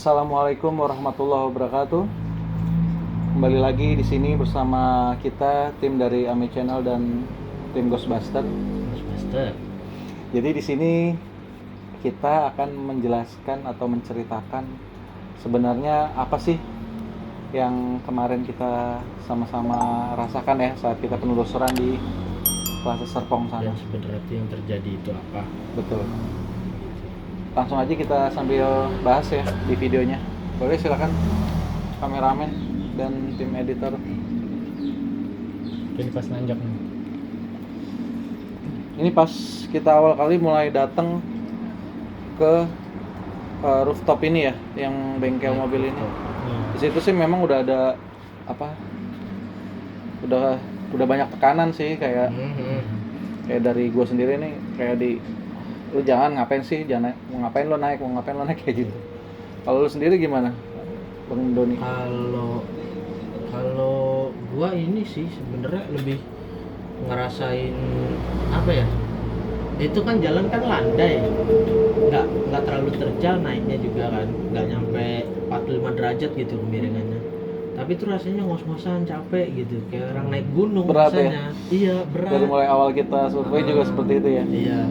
Assalamualaikum warahmatullahi wabarakatuh. Kembali lagi di sini bersama kita tim dari Ami Channel dan tim Ghostbuster. Jadi di sini kita akan menjelaskan atau menceritakan sebenarnya apa sih yang kemarin kita sama-sama rasakan ya saat kita penelusuran di Plaza Serpong sana. Dan sebenarnya yang terjadi itu apa? Betul. Langsung aja kita sambil bahas ya di videonya. Boleh, silakan kameramen dan tim editor. Ini pas nanjak nih. Ini pas kita awal kali mulai datang ke rooftop ini ya, yang bengkel mobil ini. Di situ sih memang udah ada apa? Udah banyak tekanan sih kayak dari gue sendiri nih kayak lu jangan ngapain sih, jangan mau ngapain lo naik kayak gitu. Kalau lu sendiri gimana, Bang Doni? Kalau gua ini sih sebenarnya lebih ngerasain apa ya? Itu kan jalan kan landai, nggak terlalu terjal, naiknya juga kan nggak nyampe 45 derajat gitu kemiringannya. Tapi itu rasanya ngos-ngosan, capek gitu, kayak orang naik gunung. Berat rasanya. Ya? Iya, berat. Dari mulai awal kita survei juga seperti itu ya. Iya.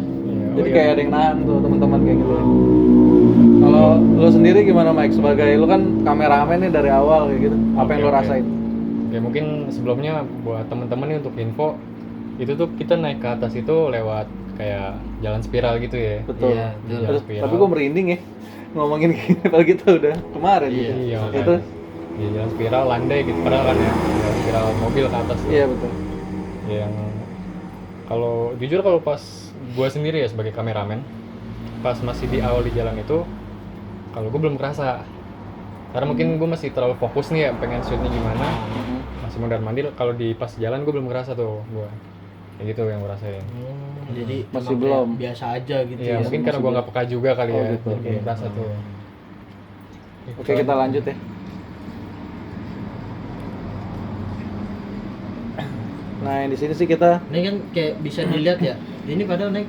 Jadi kayak ada yang nahan tuh teman-teman kayak gitu. Kalau lu sendiri gimana, Mike? Sebagai lu kan kameramen nih dari awal kayak gitu. Apa yang lu rasain? Oke, mungkin sebelumnya buat teman-teman nih untuk info, itu tuh kita naik ke atas itu lewat kayak jalan spiral gitu ya. Betul. Iya, Aduh, tapi gua merinding ya ngomongin gini kalau gitu udah kemarin Iya, gitu. Iya, Itu di jalan spiral landai gitu, padahal kan ya jalan spiral mobil ke atas tuh. iya betul. Yang kalau jujur kalau pas gua sendiri ya sebagai kameramen, pas masih di awal di jalan itu, kalau gua belum kerasa. Karena mungkin gua masih terlalu fokus nih ya, pengen shootnya gimana, masih mondar-mandir. Kalau di pas jalan gua belum kerasa tuh gua. Kayak gitu yang gua rasain. Jadi Masih emang belum. kayak biasa aja gitu Iya, ya. mungkin karena gua nggak peka juga kali Oh, ya, gitu. jadi belum kerasa tuh. Oke, kita lanjut ya. Nah, yang di sini sih kita Ini kan kayak bisa dilihat ya. Ini padahal naik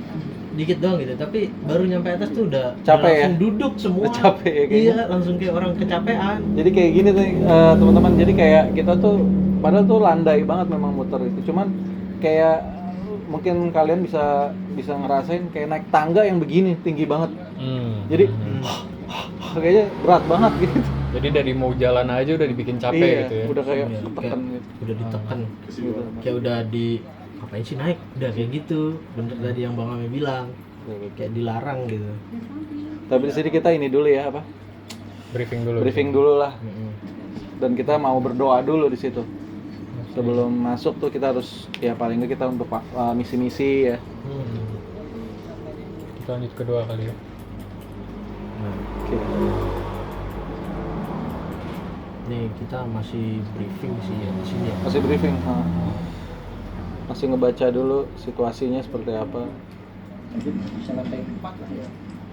dikit doang gitu, tapi baru nyampe atas tuh udah Capek langsung ya? duduk semua. Udah capek ya kayaknya. Iya, langsung kayak orang kecapean. jadi kayak gini nih teman-teman. Jadi kayak kita tuh padahal tuh landai banget memang muter itu. Cuman kayak mungkin kalian bisa ngerasain kayak naik tangga yang begini tinggi banget. Jadi kayaknya berat banget gitu. Jadi dari mau jalan aja udah dibikin capek Iya, gitu ya. udah kayak Iya, tekan kayak gitu. udah ditekan. Gitu. Kayak udah di ngapain sih naik? Udah kayak gitu. Bener tadi yang Bang Ame bilang. Kayak dilarang gitu. Tapi di sini kita ini dulu ya apa? Briefing dulu lah. Dan kita mau berdoa dulu di situ. Sebelum masuk tuh kita harus ya paling nggak kita untuk misi-misi ya. Kita lanjut kedua kali ya. Oke. Nih kita masih briefing sih ya di sini ya. Masih briefing. Masih ngebaca dulu situasinya seperti apa.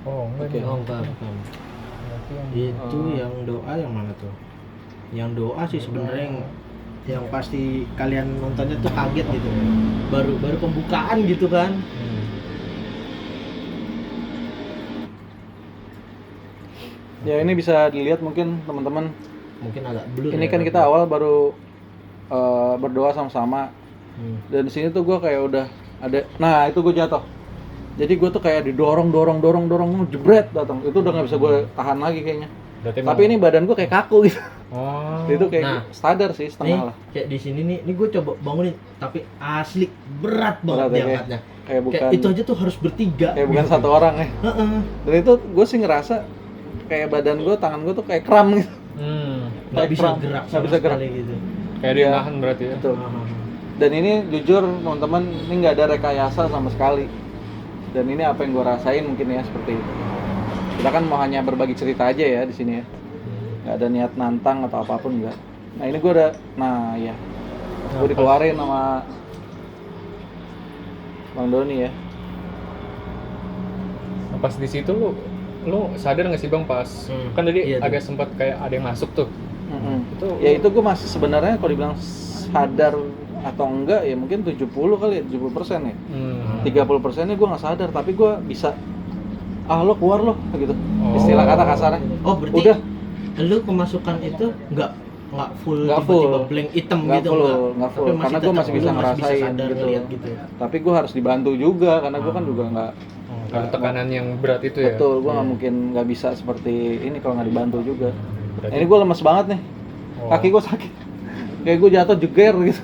Oh, enggak Oke. nih. Oh enggak, bukan. Itu yang doa yang mana tuh? Yang doa sih sebenarnya yang pasti kalian nontonnya tuh kaget gitu. Baru pembukaan gitu kan. Ya ini bisa dilihat mungkin teman-teman. Mungkin agak blur. Ini ya, kan kita awal baru berdoa sama-sama. Dan di sini tuh gue kayak udah ada. Nah itu gue jatuh. Jadi gue tuh kayak didorong jebret datang. Itu udah nggak bisa gue tahan lagi kayaknya. Berarti Tapi ini badan gue kayak kaku gitu. Oh. Itu kayak Nah. sadar sih Nih, setengah lah. kayak di sini nih gue coba bangunin tapi asli berat Berat banget ya, diangkatnya. Kayak bukan. Kayak itu aja tuh harus bertiga. Kayak bukan satu orang ya. Heeh. Dan itu gue sih ngerasa kayak badan gue, tangan gue tuh kayak kram gitu. Nggak bisa kram. gerak Nggak sama bisa gerak. sekali gitu. Kayak dia nahan berarti ya. Betul. Dan ini jujur teman-teman, ini nggak ada rekayasa sama sekali. Dan ini apa yang gue rasain mungkin ya seperti itu. Kita kan mau hanya berbagi cerita aja ya di sini ya. Nggak ada niat nantang atau apapun enggak. Nah ini gue udah, nah ya, gue dikeluarin sama Bang Doni ya. Nah, pas di situ lu sadar nggak sih Bang pas kan tadi Iya, agak sempat kayak ada yang masuk tuh. Itu Ya itu gue masih sebenarnya kalau dibilang sadar atau enggak ya mungkin 70 kali ya, 70% ya. 30%-nya gue nggak sadar, tapi gue bisa lo keluar lo gitu. Oh. Istilah kata kasarnya. Oh berarti Udah lu kemasukan itu nggak full Nggak tiba-tiba full. blank hitam Nggak gitu full, nggak. nggak full. Tapi Karena gua tetap masih bisa lu ngerasain sadar gitu. ngeliat gitu. Tapi gue harus dibantu juga karena gue kan juga nggak Karena tekanan yang berat itu ya. betul, gue nggak Iya. mungkin nggak bisa seperti ini kalau nggak dibantu juga. Berarti- Ini gue lemes banget nih, Oh. kaki gue sakit, kayak gue jatuh jeger gitu.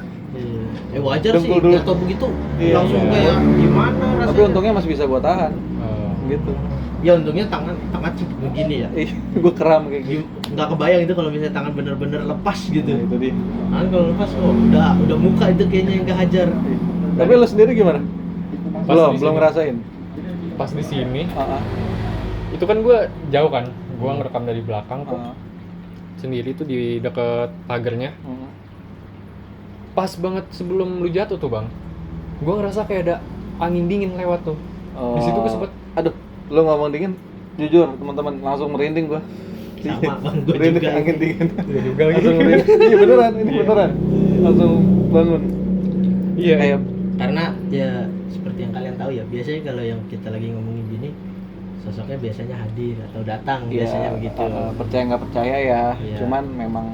Iya. Wajar sih Dengkul dulu. jatuh begitu Iya. langsung kayak gimana rasanya. Tapi untungnya masih bisa gue tahan, Oh. gitu. Ya untungnya tangan sih begini ya. Gue keram kayak gitu. Nggak kebayang itu kalau misalnya tangan bener-bener lepas gitu. Nah, itu dia. Tangan kalau lepas udah muka itu kayaknya yang kehajar. Tapi lo sendiri gimana? Pas di Belum sini. ngerasain. Pas di sini, Ah, itu kan gue jauh kan, gue ngerekam dari belakang tuh ah. sendiri tuh di deket pagernya. Hmm. Pas banget sebelum lu jatuh tuh bang, gue ngerasa kayak ada angin dingin lewat tuh. Di situ gue sempet, Aduh, lo ngomong dingin, jujur teman-teman langsung merinding gue. Sama bang gue Merinding juga. angin dingin. gue juga lagi. Langsung merinding. Iya beneran, ini beneran. Langsung bangun. Iya, Kayak Karena ya seperti yang kalian tahu ya, biasanya kalau yang kita lagi ngomongin gini sosoknya biasanya hadir atau datang biasanya begitu. Percaya nggak percaya ya. Iya. Cuman memang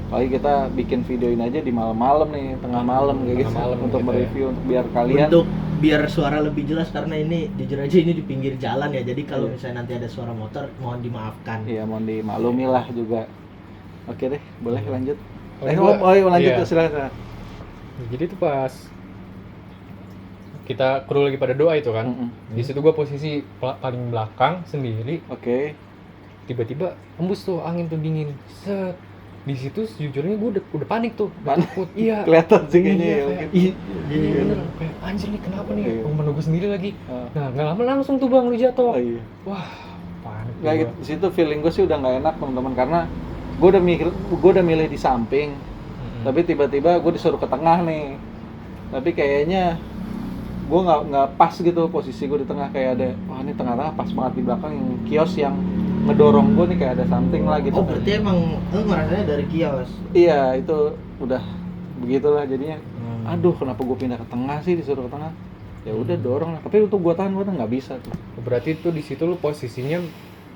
apalagi kita bikin videoin aja di malam-malam nih, tengah malam kayak gitu Tengah malam untuk gitu ya. mereview untuk biar kalian Untuk biar suara lebih jelas karena ini jujur aja ini di pinggir jalan ya. Jadi kalau Iya. misalnya nanti ada suara motor mohon dimaafkan. iya mohon dimaklumi lah juga. Oke deh, boleh lanjut. Oh, gua- Lanjut iya. silakan. Jadi tuh pas kita kru lagi pada doa itu kan, Mm-mm. di situ gue posisi paling belakang sendiri, Oke. tiba-tiba hembus tuh angin tuh dingin, set. Di situ sejujurnya gue udah panik tuh, udah Panik? takut. Iya. Kelihatan sih kayaknya Iya, ya. kayak, mungkin. Iya bener, kayak anjir nih kenapa nih, Iya. temen gue sendiri lagi. Ah. Nah nggak lama langsung tuh bang lu jatuh. Oh iya. Wah panik Nggak gua. gitu. Di situ feeling gue sih udah nggak enak teman-teman karena gue udah milih di samping, Mm-mm. tapi tiba-tiba gue disuruh ke tengah nih. Tapi kayaknya gue nggak pas gitu posisi gue di tengah, kayak ada wah ini tengah-tengah pas banget di belakang yang kios yang ngedorong gue nih, kayak ada something lah gitu. Oh berarti emang lu ngerasanya dari kios. Iya itu udah begitulah jadinya. Hmm. Aduh kenapa gue pindah ke tengah sih, disuruh ke tengah. Ya udah dorong lah. Tapi untuk gue tahan nggak bisa tuh. Berarti tuh di situ lu posisinya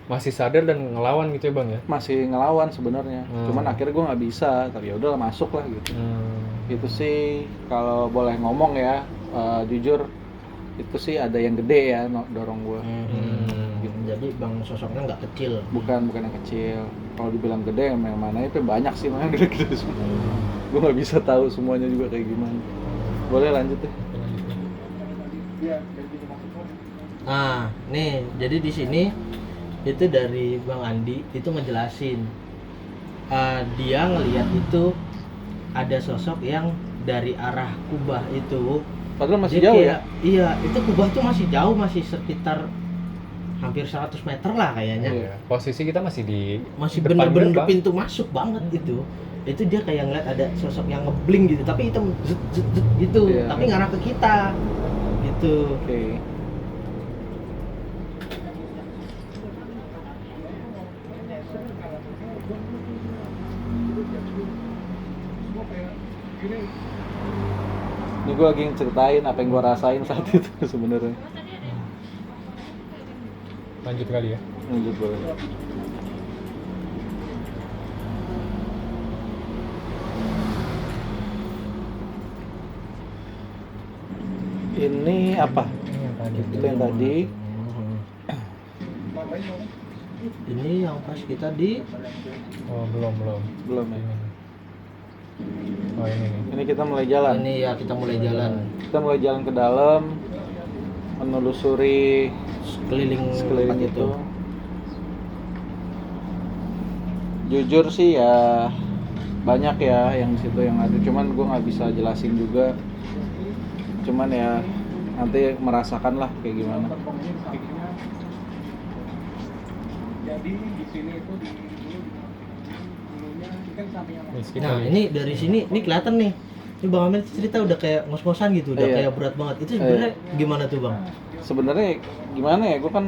masih sadar dan ngelawan gitu ya bang ya? Masih ngelawan sebenarnya. Cuman akhirnya gue nggak bisa. Tapi ya udahlah masuk lah gitu. Itu sih kalau boleh ngomong ya, jujur itu sih ada yang gede ya dorong gue. Jadi bang sosoknya nggak kecil. Bukan yang kecil. Kalau dibilang gede yang mana itu banyak sih, mana gede-gede semua. Gue nggak bisa tahu semuanya juga kayak gimana. Boleh lanjut deh. Nah, nih jadi di sini itu dari Bang Andi itu ngejelasin dia ngelihat itu ada sosok yang dari arah Kubah itu. Padahal masih Dia jauh kayak- ya. Iya, itu Kubah tuh masih jauh, masih sekitar hampir 100 meter lah kayaknya. Iya. Posisi kita masih di Masih depan bener-bener gerbang. pintu masuk banget itu. Itu dia kayak ngeliat ada sosok yang ngebling gitu, tapi hitam zet, zet, zet, gitu, Iya. tapi ngarah ke kita gitu. Oke. Ini gue lagi ceritain apa yang gue rasain saat itu sebenarnya. Lanjut kali ya. Lanjut boleh. Ini apa? Itu yang tadi. Ini yang pas kita di Oh belum. Belum ya. Ini. Oh ini nih. Ini kita mulai jalan. ini ya kita mulai jalan Kita mulai jalan ke dalam, menelusuri sekeliling sekeliling tempat itu. Jujur sih ya banyak ya yang di situ yang ada, cuman gue nggak bisa jelasin juga. Cuman ya nanti merasakan lah kayak gimana. Di sekitar Nah ini dari sini ini kelihatan nih. Ini Bang Amir cerita udah kayak ngos-ngosan gitu, udah Iya. kayak berat banget. Itu sebenarnya gimana tuh Bang? Sebenarnya gimana ya, gue kan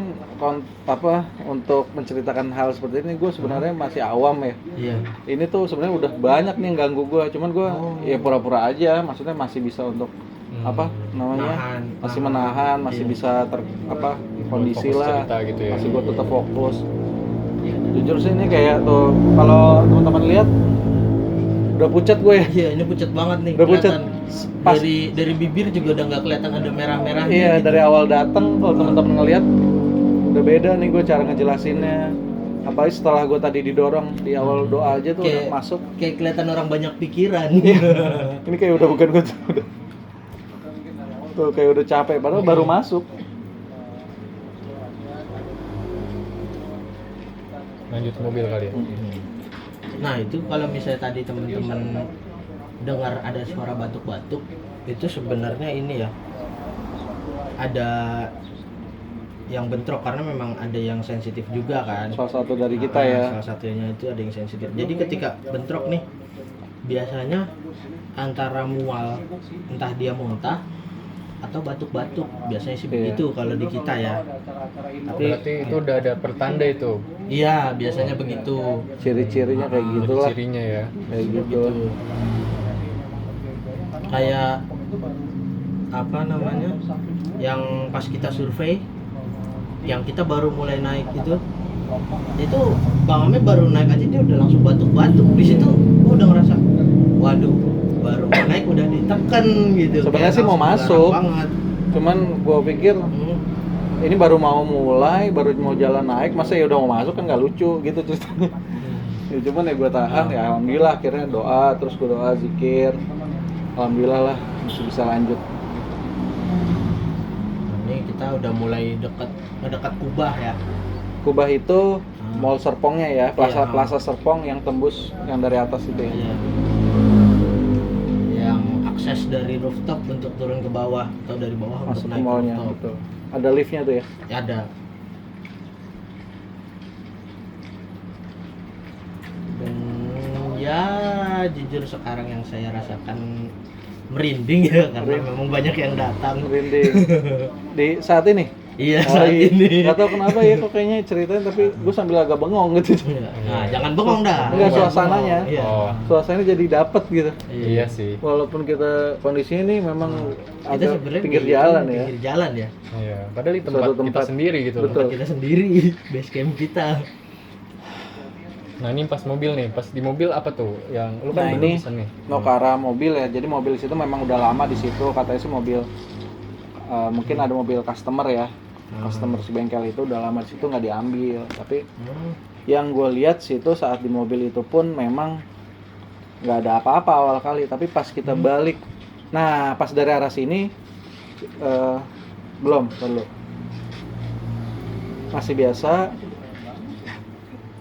untuk menceritakan hal seperti ini gue sebenarnya masih awam ya. Iya. Ini tuh sebenarnya udah banyak nih yang ganggu gue, cuman gue ya pura-pura aja, maksudnya masih bisa untuk apa namanya, Nahan. masih menahan, masih Iya. bisa kondisi fokus lah, cerita gitu ya. masih gue tetap fokus. Iya. Jujur sih ini kayak tuh kalau teman-teman lihat udah pucat gue ya. Iya, ini pucat banget nih. Udah pucat. Kelihatan. Pas. Dari bibir juga udah nggak kelihatan ada merah-merahnya. Iya, gitu. dari awal datang kalau teman-teman ngelihat udah beda nih gue cara ngejelasinnya. Apalagi setelah gue tadi didorong di awal doa aja tuh udah masuk. Kayak kelihatan orang banyak pikiran. Ini kayak udah bukan gue tuh. Tuh kayak udah capek padahal baru masuk. Lanjut ke mobil kali ya. Nah itu kalau misalnya tadi teman-teman dengar ada suara batuk-batuk, itu sebenarnya ini ya ada yang bentrok karena memang ada yang sensitif juga kan. Salah satu dari kita ya. Salah satunya itu ada yang sensitif. Jadi ketika bentrok nih biasanya antara mual, entah dia muntah atau batuk-batuk, biasanya sih begitu kalau di kita ya. Tapi Berarti itu udah ada pertanda itu. iya biasanya begitu. Ciri-cirinya kayak gitulah. Cirinya ya. Kayak gitu. Gitu. Kayak apa namanya? Yang pas kita survei, yang kita baru mulai naik itu Bang Ame baru naik aja dia udah langsung batuk-batuk. Di situ gua udah ngerasa, waduh, baru mau naik udah ditekan gitu. Sebenarnya Kayak sih mau langsung masuk. garang banget. Cuman gue pikir ini baru mau mulai, baru mau jalan naik, masa ya udah mau masuk kan nggak lucu gitu ceritanya. Ya cuman ya gue tahan, ya alhamdulillah akhirnya doa, terus gue doa zikir, alhamdulillah lah masih bisa lanjut. Ini kita udah mulai dekat Kubah ya. Kubah itu Mall Serpongnya ya, Iya. Plaza Serpong yang tembus yang dari atas itu ya. Iya. Yang akses dari rooftop untuk turun ke bawah atau dari bawah Masuk untuk ke naik ke mallnya, rooftop. betul. Ada liftnya tuh ya. Ya, ada. Dan ya jujur sekarang yang saya rasakan merinding ya karena memang banyak yang datang. Merinding. Di saat ini. Iya saat ini. Gak tau kenapa ya kok kayaknya ceritain tapi gue sambil agak bengong gitu. Nah, jangan bengong dah. Enggak, Jangan suasananya. bengong. Iya. Oh, Suasananya jadi dapet gitu. iya sih. Walaupun kita kondisinya ini memang Kita agak sebenarnya pinggir di jalan ya. Pinggir jalan ya. Iya, padahal di Suatu kita tempat. sendiri gitu. Betul. Tempat kita sendiri, base camp kita. Nah, ini pas mobil nih, pas di mobil apa tuh? Yang lu Nah, kan ini pesan nih. mau ke arah mobil ya. Jadi mobil situ memang udah lama di situ. Katanya sih mobil mungkin ada mobil customer ya. Customer si bengkel itu udah lama di situ nggak diambil. Tapi yang gue lihat situ saat di mobil itu pun memang nggak ada apa-apa awal kali. Tapi pas kita balik, nah pas dari arah sini belum masih biasa.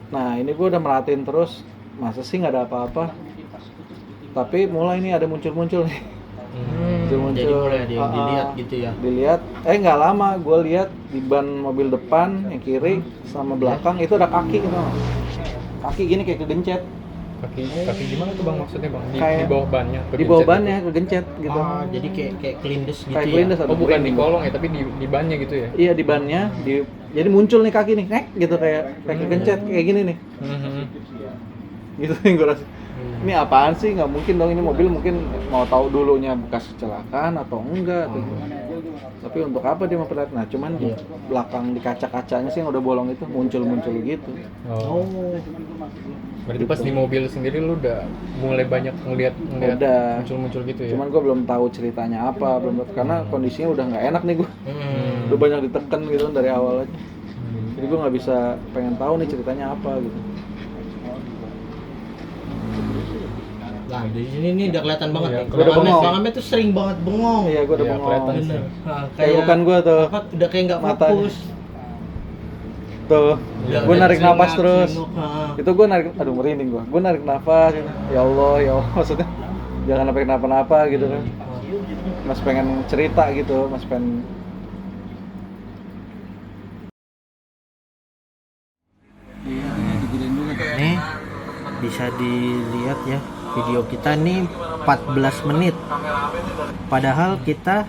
Nah ini gue udah merhatiin terus, masa sih nggak ada apa-apa. Tapi mulai nih ada muncul-muncul nih. Jadi mulai ada yang dilihat gitu ya. Dilihat, nggak lama gue lihat di ban mobil depan yang kiri sama belakang itu ada kaki gitu. Kaki gini kayak kegencet. Kaki gimana tuh Bang maksudnya Bang? Di Kayak bawah bannya. Di bawah kegencet bannya kegencet gitu. Oh, jadi kayak kelindes gitu Kayak ya. kelindes gitu. ada Oh, bukan di grinding. kolong ya, tapi di bannya gitu ya. Iya di bannya, jadi muncul nih kaki nih, nek gitu kayak kegencet kayak gini nih. Gitu yang gue rasa. Ini apaan sih? Nggak mungkin dong, ini mobil mungkin mau tahu dulunya bekas kecelakaan atau enggak atau gimana. Tapi untuk apa dia memperlihat? Nah cuman di belakang di kaca-kacanya sih yang udah bolong itu muncul-muncul gitu. Oh. Berarti pas di mobil sendiri lu udah mulai banyak ngeliat Udah. muncul-muncul gitu ya. Cuman gue belum tahu ceritanya apa, karena kondisinya udah nggak enak nih gue. Udah banyak ditekan gitu kan dari awal aja. Jadi gue nggak bisa pengen tahu nih ceritanya apa gitu. Nah, di sini nih udah kelihatan banget Iya, nih. udah bengong. Bang Ame tuh sering banget bengong. Iya gue udah Iya, bengong. kelihatan sih. Bener. Nah, Kayak bukan gue tuh. apa, udah kayak nggak Matanya. fokus. Tuh. Udah Gue narik selingkuh, napas terus. selingkuh. Itu gue narik, aduh merinding gue narik nafas gitu. Ya Allah maksudnya jangan sampai kenapa-napa gitu kan. Mas pengen cerita gitu, mas pengen. Nih bisa dilihat ya video kita nih 14 menit. Padahal kita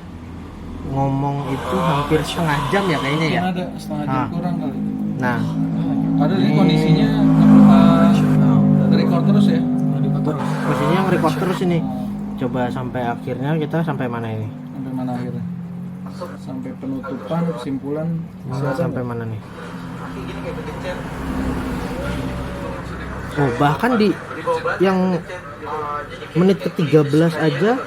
ngomong itu hampir setengah jam ya kayaknya ya. Ada setengah jam kurang kali. Nah, Padahal ini kondisinya record terus ya. posisinya nge-record terus ini. Coba sampai akhirnya kita sampai mana ini? Sampai mana akhirnya? Sampai penutupan, kesimpulan. Sampai mana nih? Oh, bahkan di yang menit ke-13 aja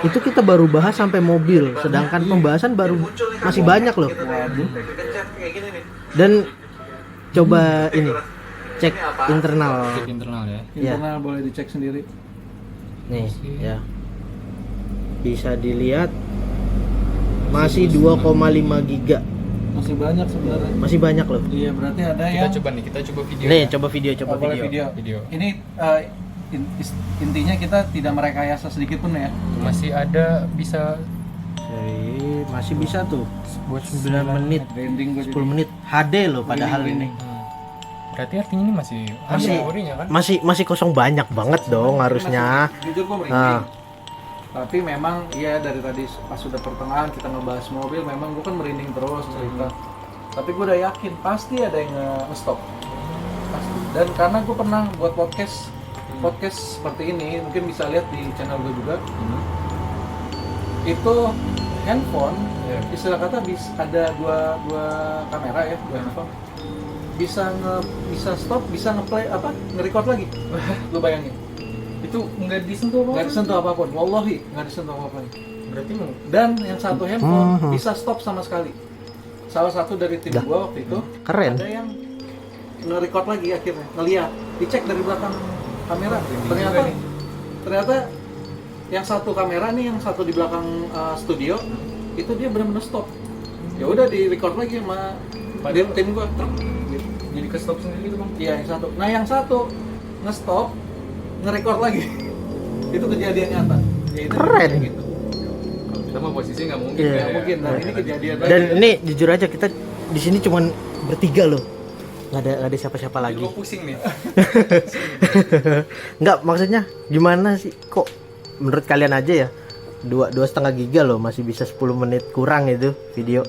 itu kita baru bahas sampai mobil, sedangkan pembahasan baru masih banyak loh. Dan coba ini cek internal. Cek internal ya. Internal boleh dicek sendiri. Nih, ya. Bisa dilihat masih 2,5 giga. Masih banyak sebenarnya. Masih banyak loh. Iya, berarti ada Kita yang coba nih, kita coba video. Nih, ya. coba video, coba boleh video. video. Ini intinya kita tidak merekayasa sedikit pun ya. Masih ada bisa Jadi, masih bisa tuh buat 9 menit, Branding gue 10 menit HD loh padahal ini. Berarti artinya ini masih Masih memorinya kan? masih kosong banyak banget dong harusnya. Jujur gue merinding. Ah. Tapi memang iya dari tadi pas sudah pertengahan kita ngebahas mobil, memang gue kan merinding terus cerita. Tapi gue udah yakin pasti ada yang nge-stop. Pasti. Dan karena gue pernah buat podcast seperti ini, mungkin bisa lihat di channel gue juga. Itu handphone, istilah kata ada dua kamera ya, dua handphone. Bisa stop, bisa nge-play nge-record lagi. Lu bayangin. Itu nggak disentuh apa? Nggak disentuh apapun, wallahi nggak disentuh apapun. Berarti Dan yang satu handphone bisa stop sama sekali. Salah satu dari tim gua waktu itu Keren. ada yang nge-record lagi akhirnya, ngeliat, dicek dari belakang kamera. Ternyata yang satu kamera nih, yang satu di belakang studio itu dia benar-benar stop. Ya udah di-record lagi sama tim gua. jadi ke stop sendiri gitu bang? Iya yang satu. Nah yang satu nge-stop, nge-record lagi. Itu kejadian nyata. Ya, itu Keren. Gitu. Kalau kita mah posisi nggak mungkin. Iya. Nggak mungkin. Nah ini kejadian lagi. Dan ini jujur aja kita di sini cuman bertiga loh. Nggak ada siapa-siapa lagi. Gue pusing nih. Nggak, maksudnya gimana sih? Kok menurut kalian aja ya? 2,5 giga loh, masih bisa 10 menit kurang itu video.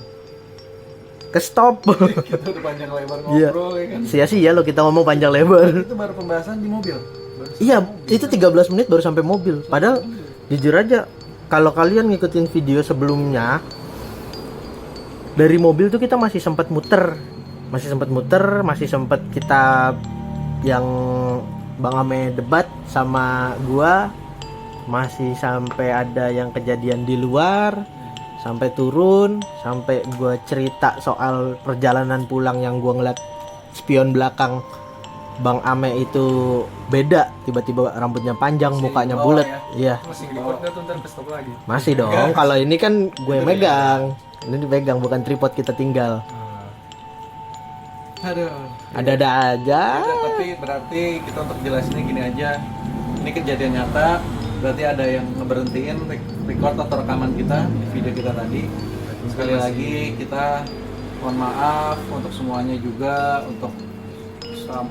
Ke stop. Kita udah panjang lebar ngobrol ya kan. Sia-sia loh kita ngomong panjang lebar. Itu baru pembahasan di mobil. Iya, itu 13 menit baru sampai mobil. Padahal jujur aja kalau kalian ngikutin video sebelumnya dari mobil tuh kita masih sempat muter, masih sempat kita yang Bang Ame debat sama gua, masih sampai ada yang kejadian di luar, sampai turun, sampai gua cerita soal perjalanan pulang yang gua ngeliat spion belakang Bang Ame itu beda, tiba-tiba rambutnya panjang, Masih mukanya di bawah bulat. ya? Iya, Masih record nggak tuh ntar ke stop lagi? masih dong. Kalau ini kan gue megang. Ini dipegang, bukan tripod kita tinggal. Aduh. Ada-ada aja. Ya, tapi berarti kita untuk jelasinnya gini aja. Ini kejadian nyata. Berarti ada yang ngeberhentiin record atau rekaman kita di video kita tadi. Sekali lagi kita mohon maaf untuk semuanya juga, untuk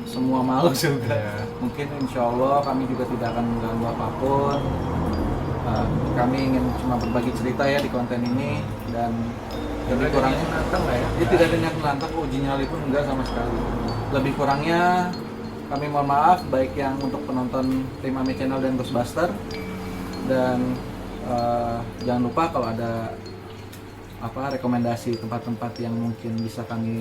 semua makhluk juga. Mungkin insya Allah kami juga tidak akan mengganggu apapun. Kami ingin cuma berbagi cerita ya di konten ini, dan lebih kurangnya nantang nggak ya? ini tidak ada niat menantang, uji nyali pun enggak sama sekali. Lebih kurangnya kami mohon maaf baik yang untuk penonton tim Ame Channel dan Ghostbuster, dan jangan lupa kalau ada rekomendasi tempat-tempat yang mungkin bisa kami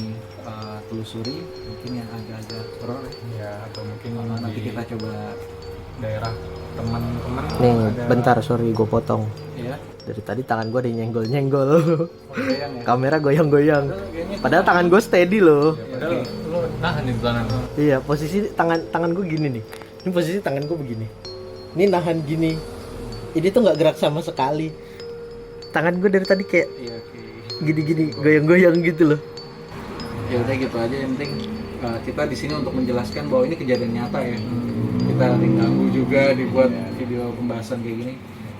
telusuri, mungkin yang agak-agak horor Ya, atau mungkin nanti di kita coba daerah teman-teman. Nih, ada- bentar, sorry gue potong. ya. Dari tadi tangan gue ada yang nyenggol-nyenggol. Goyang ya. Kamera goyang-goyang. Kayaknya itu Padahal tangan gue steady loh. Ya, padahal lu nahan di tangan lu. Iya, posisi tangan gue gini nih. Ini posisi tangan gue begini. Ini nahan gini. Ini tuh nggak gerak sama sekali. Tangan gue dari tadi kayak iya, oke. gini-gini, goyang-goyang gitu loh. Ya udah gitu aja, yang penting kita di sini untuk menjelaskan bahwa ini kejadian nyata ya. Kita diganggu juga dibuat video pembahasan kayak gini.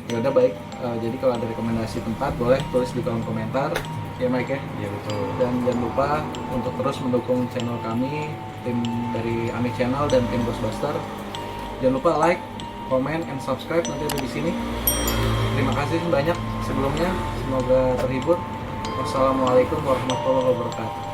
Ya udah baik. Jadi kalau ada rekomendasi tempat boleh tulis di kolom komentar ya Mike ya. Iya betul. Dan jangan lupa untuk terus mendukung channel kami, tim dari Ame Channel dan tim Ghostbuster. Jangan lupa like, comment, and subscribe, nanti ada di sini. Terima kasih banyak sebelumnya. Semoga terhibur. Wassalamualaikum warahmatullahi wabarakatuh.